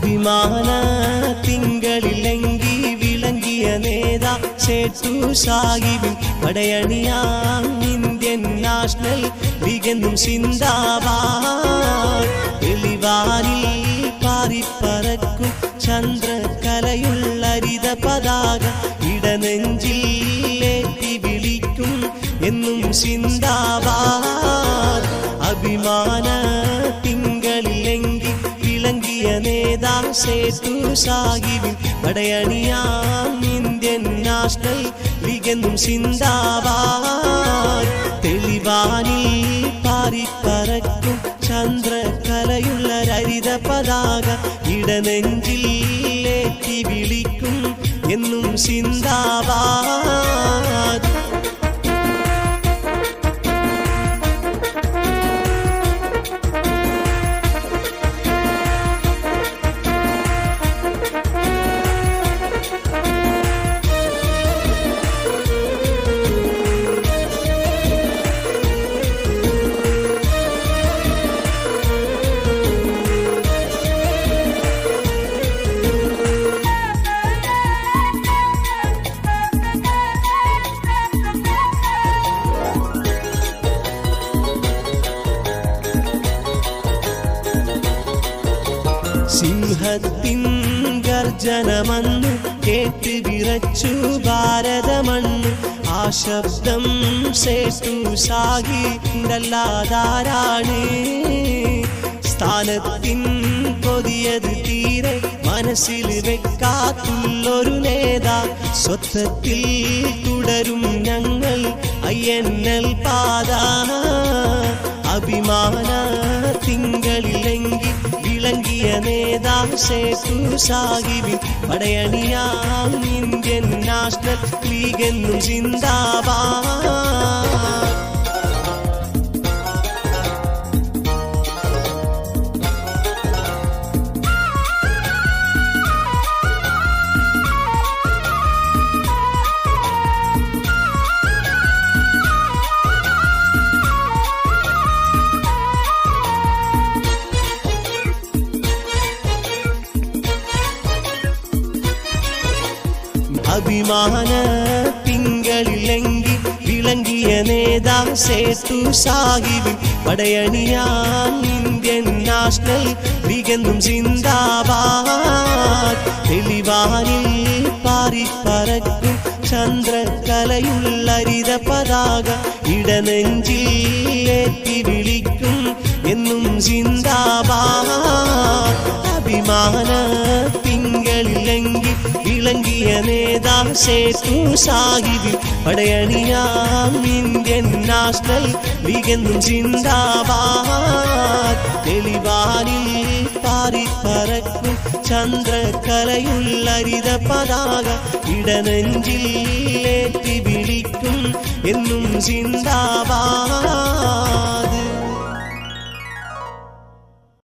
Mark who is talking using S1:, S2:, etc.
S1: അഭിമാന തിങ്കളിലെങ്കി വിളങ്ങിയ നേതാ സേട്ടു സാഹിബിൻ പടയണിയാം Indian national ലീഗെന്നും സിന്ദാബാദ്. തെളിവാനിൽ പാറിപ്പറക്കും ചന്ദ്രകലയുള്ള ഹരിത പതാക ഇടനെഞ്ചിൽ ഏറ്റി വിളിക്കും എന്നും സിന്ദാബാദ്. അഭിമാന തിങ്കളിലെങ്കി വിളങ്ങിയ നേതാ സേട്ടു സാഹിബിൻ പടയണിയാം ഇന്ത്യൻ നാഷണൽ ലീഗെന്നും സിന്ദാബാദ്. തെളിവാനിൽ പാറിപ്പറക്കും ചന്ദ്രകലയുള്ള ഹരിത പതാക ഇടനെഞ്ചിൽ ഏറ്റി വിളിക്കും എന്നും സിന്ദാബാദ്. സിംഹത്തിൻ ഗർജനമന്ന് കേട്ട് വിറച്ചു ഭാരതമണ്ണ്. ആ ശബ്ദം സേട്ടു സാഹിബിൻ്റല്ലാതാരാണ്? സ്ഥാനത്തിൻ കൊതിയത് തീരെ മനസ്സിൽ വെക്കാത്തുള്ളൊരു നേതാ. സ്വത്വത്തിൽ തുടരും ഞങ്ങൾ INL പാത. അഭിമാന തിങ്കളിലെങ്കി വിളങ്ങിയ നേതാ സേട്ടു സാഹിബിൻ പടയണിയാം ഇന്ത്യൻ നാഷണൽ ലീഗെന്നും സിന്ദാബാദ്. അഭിമാന തിങ്കളിലെങ്കി വിളങ്ങിയ നേതാ സേട്ടു സാഹിബിൻ പടയണിയാം ഇന്ത്യൻ നാഷണൽ ലീഗെന്നും സിന്ദാബാദ്. തെളിവാനിൽ പാറിപ്പറക്കും ചന്ദ്രകലയുള്ള ഹരിത പതാക ഇടനെഞ്ചിൽ ഏറ്റി വിളിക്കും എന്നും സിന്ദാബാദ്. അഭിമാന തിങ്കളിലെങ്കി വിളങ്ങിയ നേതാ സേട്ടു സാഹിബിൻ പടയണിയാം ഇന്ത്യൻ നാഷണൽ ലീഗെന്നും സിന്ദാബാദ്. തെളിവാനിൽ പാറിപ്പറക്കും ചന്ദ്രകലയുള്ള ഹരിത പതാക ഇടനെഞ്ചിൽ ഏറ്റി വിളിക്കും എന്നും സിന്ദാബാദ്.